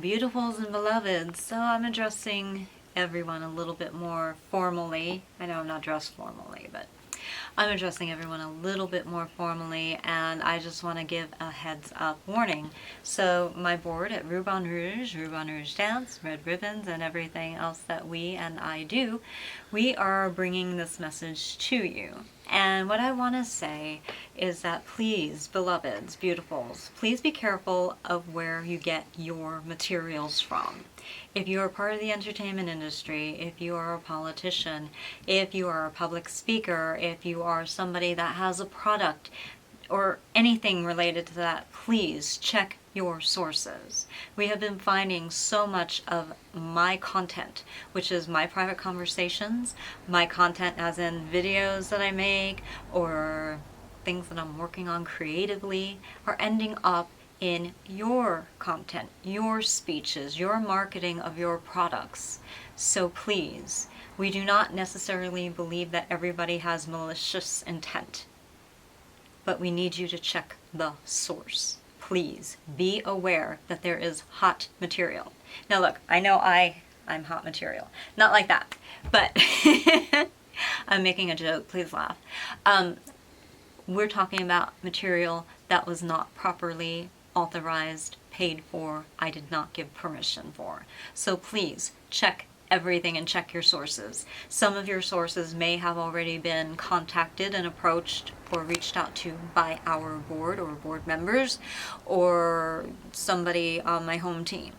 beautifuls and beloveds. So I'm addressing everyone a little bit more formally. I know I'm not dressed formally, but I'm addressing everyone a little bit more formally, and I just want to give a heads up warning. So my board at Rubans Rouge Dance, Red Ribbons, and everything else that we and I do, we are bringing this message to you. And what I want to say is that please, beloveds, beautifuls, please be careful of where you get your materials from. If you are part of the entertainment industry, if you are a politician, if you are a public speaker, if you are somebody that has a product or anything related to that, please check your sources. We have been finding so much of my content, which is my private conversations, my content as in videos that I make or things that I'm working on creatively, are ending up in your content, your speeches, your marketing of your products. So please, we do not necessarily believe that everybody has malicious intent, but we need you to check the source. Please be aware that there is hot material. Now look, I know I'm hot material. Not like that, but I'm making a joke, please laugh. We're talking about material that was not properly authorized, paid for, I did not give permission for. So please check everything and check your sources. Some of your sources may have already been contacted and approached or reached out to by our board or board members or somebody on my home team.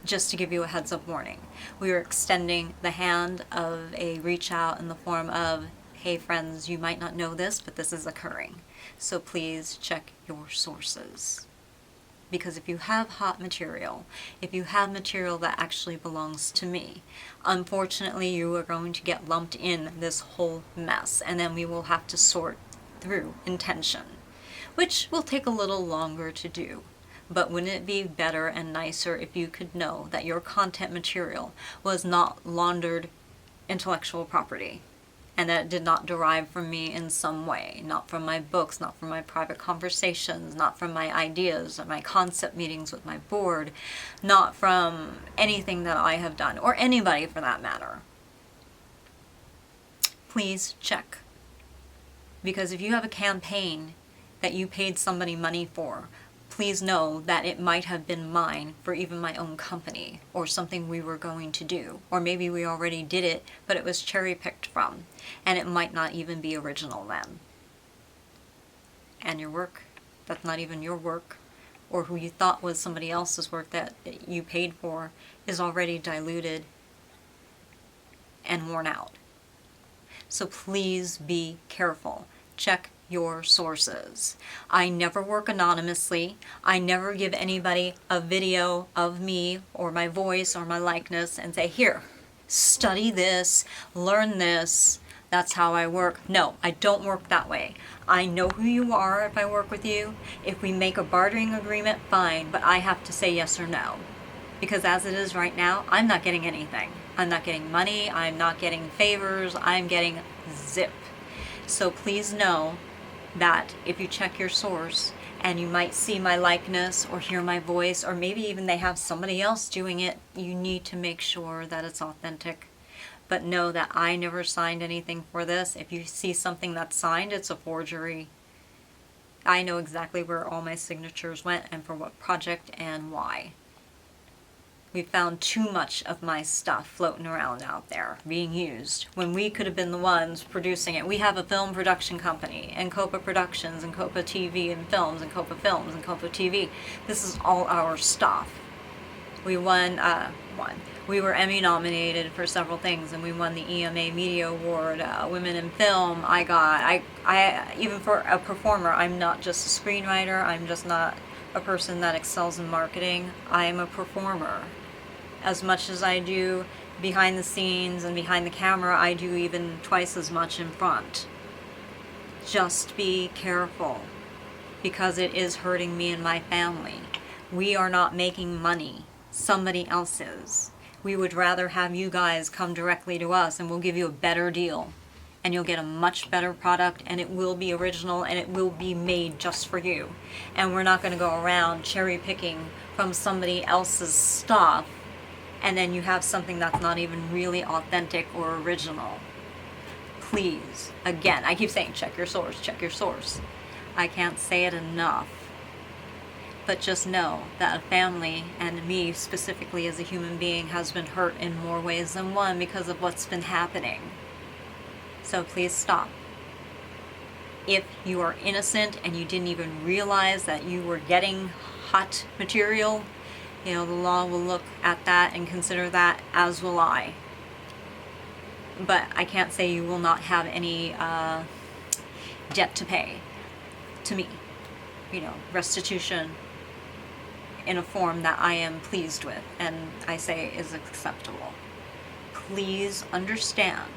Just to give you a heads up warning, we are extending the hand of a reach out in the form of, hey friends, you might not know this, but this is occurring. So please check your sources. Because if you have hot material, if you have material that actually belongs to me, unfortunately you are going to get lumped in this whole mess, and then we will have to sort through intention, which will take a little longer to do. But wouldn't it be better and nicer if you could know that your content material was not laundered intellectual property, and that it did not derive from me in some way, not from my books, not from my private conversations, not from my ideas or my concept meetings with my board, not from anything that I have done, or anybody for that matter. Please check. Because if you have a campaign that you paid somebody money for, please know that it might have been mine for even my own company, or something we were going to do, or maybe we already did it, but it was cherry-picked from, and it might not even be original then. And your work, that's not even your work, or who you thought was somebody else's work that you paid for, is already diluted and worn out. So please be careful. Check your sources. I never work anonymously. I never give anybody a video of me or my voice or my likeness and say, here, study this, learn this. That's how I work. No, I don't work that way. I know who you are if I work with you. If we make a bartering agreement, fine, but I have to say yes or no. Because as it is right now, I'm not getting anything. I'm not getting money, I'm not getting favors, I'm getting zip. So please know that if you check your source and you might see my likeness or hear my voice, or maybe even they have somebody else doing it, you need to make sure that it's authentic. But know that I never signed anything for this. If you see something that's signed, it's a forgery. I know exactly where all my signatures went and for what project and why. We found too much of my stuff floating around out there being used when we could have been the ones producing it. We have a film production company, and Copa Productions, and Copa TV and Films, and Copa Films, and Copa TV. This is all our stuff. We we were Emmy nominated for several things, and we won the EMA Media Award, Women in Film. I even for a performer, I'm not just a screenwriter, I'm just not a person that excels in marketing. I am a performer. As much as I do behind the scenes and behind the camera, I do even twice as much in front. Just be careful, because it is hurting me and my family. We are not making money. Somebody else is. We would rather have you guys come directly to us and we'll give you a better deal and you'll get a much better product, and it will be original, and it will be made just for you. And we're not going to go around cherry picking from somebody else's stuff, and then you have something that's not even really authentic or original. Please, again, I keep saying check your source, check your source. I can't say it enough. But just know that a family, and me specifically as a human being, has been hurt in more ways than one because of what's been happening. So please stop. If you are innocent and you didn't even realize that you were getting hot material, you know, the law will look at that and consider that, as will I. But I can't say you will not have any debt to pay to me. You know, restitution in a form that I am pleased with and I say is acceptable. Please understand,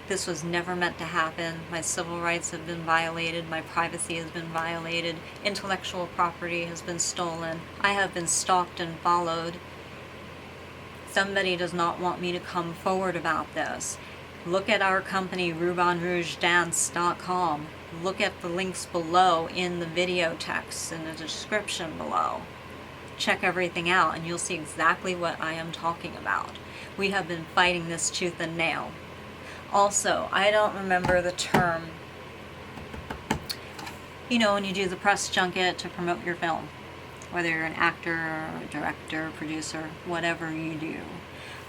this was never meant to happen. My civil rights have been violated. My privacy has been violated. Intellectual property has been stolen. I have been stalked and followed. Somebody does not want me to come forward about this. Look at our company, RubansRougesDance.com. Look at the links below in the video text, in the description below. Check everything out and you'll see exactly what I am talking about. We have been fighting this tooth and nail. Also, I don't remember the term, you know, when you do the press junket to promote your film, whether you're an actor, or a director, producer, whatever you do.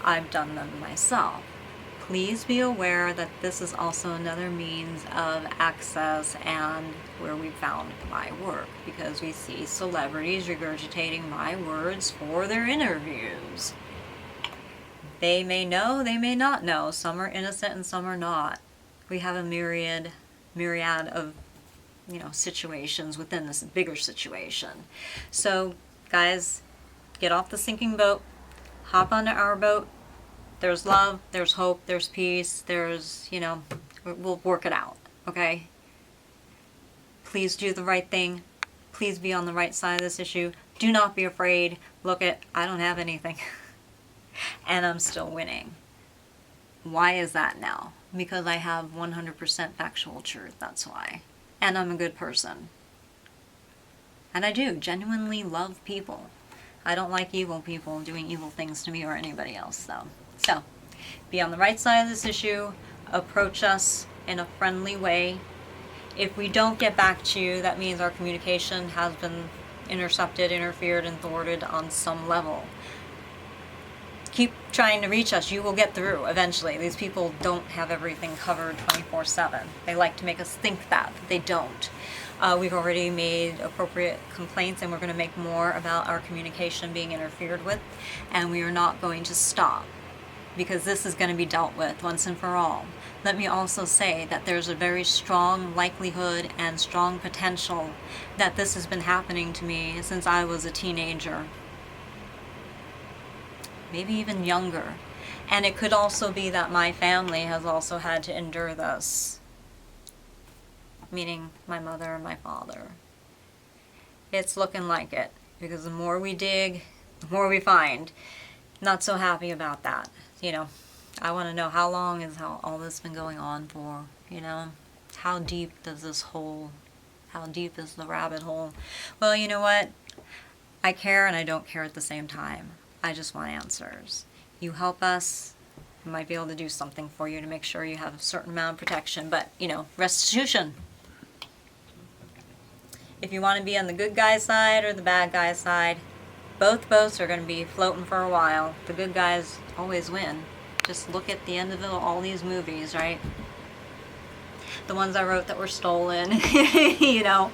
I've done them myself. Please be aware that this is also another means of access and where we found my work, because we see celebrities regurgitating my words for their interviews. They may know, they may not know. Some are innocent and some are not. We have a myriad of, you know, situations within this bigger situation. So, guys, get off the sinking boat, hop onto our boat. There's love, there's hope, there's peace, there's, you know, we'll work it out, okay? Please do the right thing. Please be on the right side of this issue. Do not be afraid. Look at, I don't have anything. And I'm still winning. Why is that now? Because I have 100% factual truth, that's why. And I'm a good person. And I do genuinely love people. I don't like evil people doing evil things to me or anybody else, though. So, be on the right side of this issue. Approach us in a friendly way. If we don't get back to you, that means our communication has been intercepted, interfered, and thwarted on some level. Keep trying to reach us. You will get through eventually. These people don't have everything covered 24/7. They like to make us think that, but they don't. We've already made appropriate complaints, and we're going to make more about our communication being interfered with, and we are not going to stop, because this is going to be dealt with once and for all. Let me also say that there's a very strong likelihood and strong potential that this has been happening to me since I was a teenager. Maybe even younger. And it could also be that my family has also had to endure this. Meaning my mother and my father. It's looking like it, because the more we dig, the more we find. Not so happy about that. You know, I want to know how long is all this been going on for, you know? How deep does this hole, how deep is the rabbit hole? Well, you know what? I care and I don't care at the same time. I just want answers. You help us, we might be able to do something for you to make sure you have a certain amount of protection, but, you know, restitution. If you want to be on the good guy side or the bad guy side, both boats are going to be floating for a while. The good guys always win. Just look at the end of all these movies, right? The ones I wrote that were stolen, you know.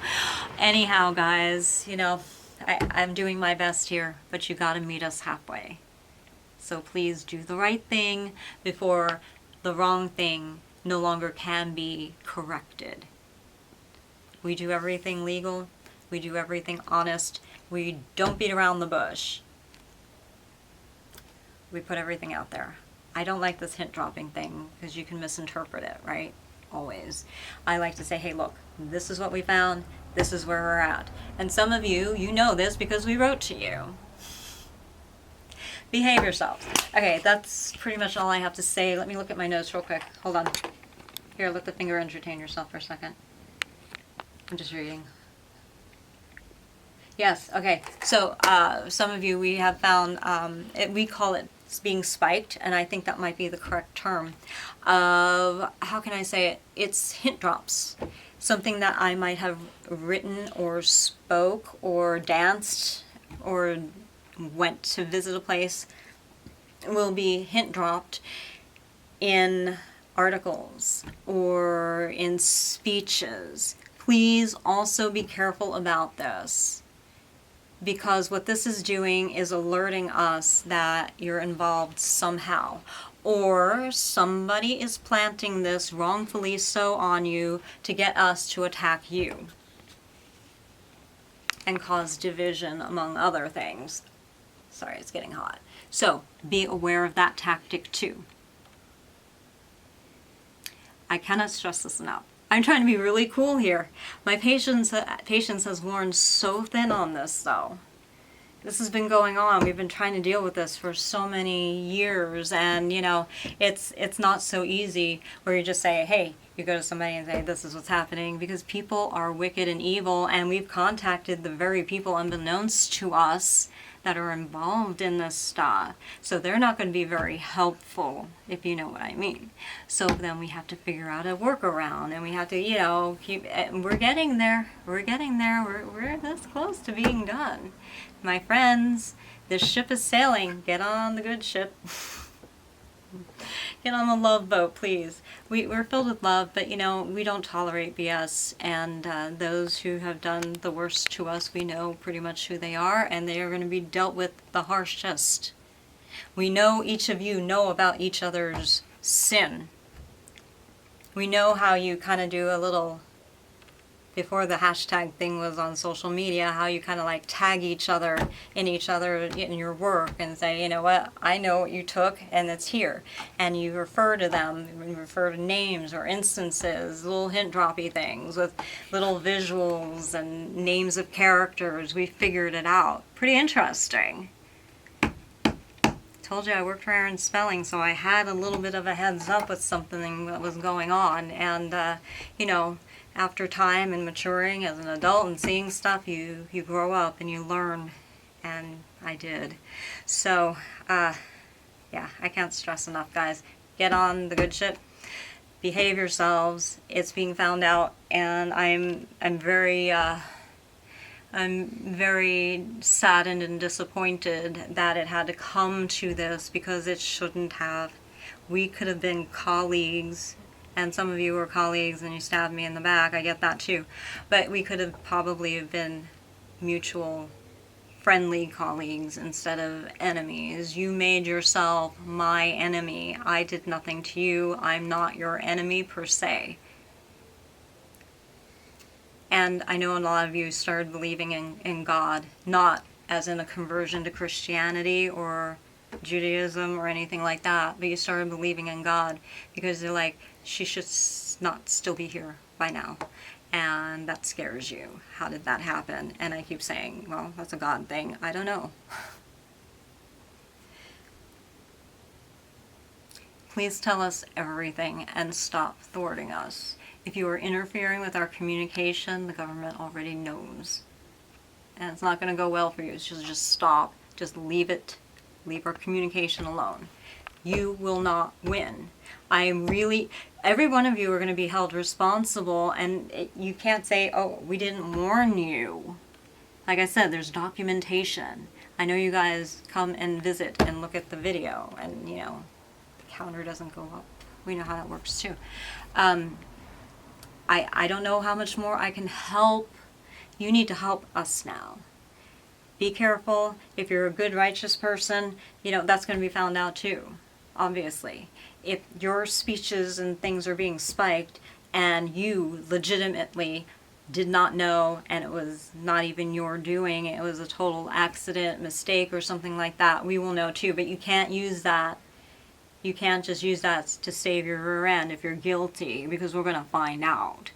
Anyhow, guys, you know, I'm doing my best here, but you got to meet us halfway. So please do the right thing before the wrong thing no longer can be corrected. We do everything legal. We do everything honest. We don't beat around the bush. We put everything out there. I don't like this hint dropping thing because you can misinterpret it, right? Always. I like to say, hey, look, this is what we found. This is where we're at. And some of you, you know this because we wrote to you. Behave yourselves. Okay, that's pretty much all I have to say. Let me look at my notes real quick. Hold on. Here, let the finger entertain yourself for a second. I'm just reading. Yes, okay. So some of you, we have found, we call it being spiked, and I think that might be the correct term. How can I say it? It's hint drops. Something that I might have written or spoke or danced or went to visit a place will be hint dropped in articles or in speeches. Please also be careful about this, because what this is doing is alerting us that you're involved somehow, or somebody is planting this wrongfully so on you to get us to attack you and cause division, among other things. Sorry, it's getting hot. So be aware of that tactic too. I cannot stress this enough. I'm trying to be really cool here. My patience has worn so thin on this, though. This has been going on. We've been trying to deal with this for so many years, and you know, it's not so easy where you just say, hey, you go to somebody and say, this is what's happening, because people are wicked and evil, and we've contacted the very people unbeknownst to us that are involved in this stuff. So they're not going to be very helpful, if you know what I mean. So then we have to figure out a workaround, and we have to, you know, we're getting there. We're getting there. We're this close to being done. My friends, this ship is sailing. Get on the good ship. Get on the love boat, please. We're filled with love, but you know, we don't tolerate BS, and those who have done the worst to us, we know pretty much who they are, and they are going to be dealt with the harshest. We know each of you know about each other's sin. We know how you kind of do a little, before the hashtag thing was on social media, how you kind of like tag each other in your work and say, you know what, I know what you took and it's here. And you refer to them, you refer to names or instances, little hint droppy things with little visuals and names of characters. We figured it out. Pretty interesting. Told you I worked for Aaron Spelling, so I had a little bit of a heads up with something that was going on. And, you know, after time and maturing as an adult and seeing stuff, you grow up and you learn, and I did. So, yeah, I can't stress enough, guys. Get on the good ship. Behave yourselves. It's being found out, and I'm very saddened and disappointed that it had to come to this, because it shouldn't have. We could have been colleagues. And some of you were colleagues and you stabbed me in the back. I get that too. But we could have probably been mutual friendly colleagues instead of enemies. You made yourself my enemy. I did nothing to you. I'm not your enemy per se. And I know a lot of you started believing in God, not as in a conversion to Christianity or Judaism or anything like that, but you started believing in God because you're like, she should not still be here by now. And that scares you. How did that happen? And I keep saying, well, that's a God thing. I don't know. Please tell us everything and stop thwarting us. If you are interfering with our communication, the government already knows. And it's not going to go well for you. So just stop. Just leave it. Leave our communication alone. You will not win. Every one of you are going to be held responsible, and you can't say, oh, we didn't warn you. Like I said, there's documentation. I know you guys come and visit and look at the video, and you know, the counter doesn't go up. We know how that works too. I don't know how much more I can help. You need to help us now. Be careful. If you're a good, righteous person, you know, that's going to be found out too, obviously. If your speeches and things are being spiked and you legitimately did not know and it was not even your doing, it was a total accident, mistake, or something like that, we will know too. But you can't use that. You can't just use that to save your rear end if you're guilty, because we're going to find out.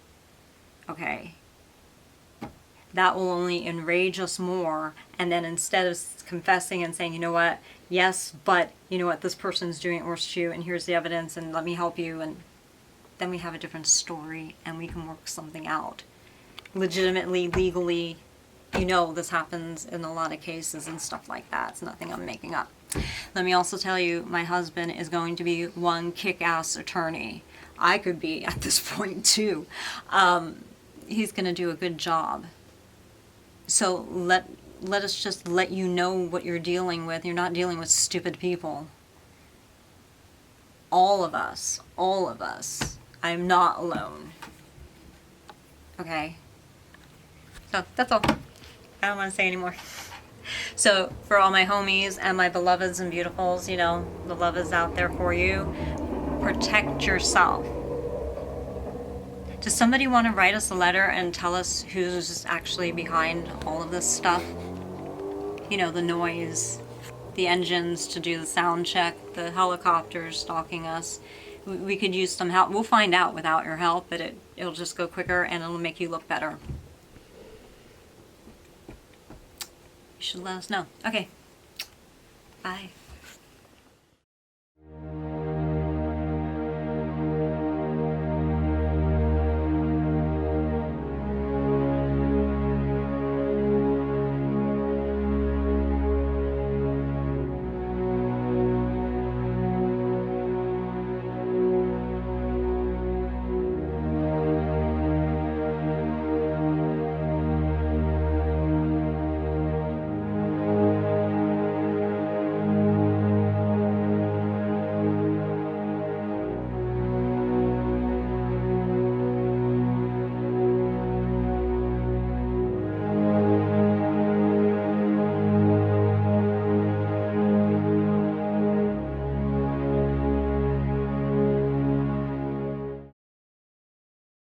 Okay? That will only enrage us more, and then instead of confessing and saying, you know what, yes, but you know what, this person's doing it worse to you, and here's the evidence, and let me help you, and then we have a different story and we can work something out. Legitimately, legally, you know, this happens in a lot of cases and stuff like that. It's nothing I'm making up. Let me also tell you, my husband is going to be one kick-ass attorney. I could be at this point too. He's going to do a good job. So let us just let you know what you're dealing with. You're not dealing with stupid people. All of us. I'm not alone. Okay? So, that's all. I don't want to say anymore. So, for all my homies and my beloveds and beautifuls, you know, the love is out there for you. Protect yourself. Does somebody want to write us a letter and tell us who's actually behind all of this stuff? You know, the noise, the engines to do the sound check, the helicopters stalking us. We could use some help. We'll find out without your help, but it'll just go quicker and it'll make you look better. You should let us know. Okay. Bye.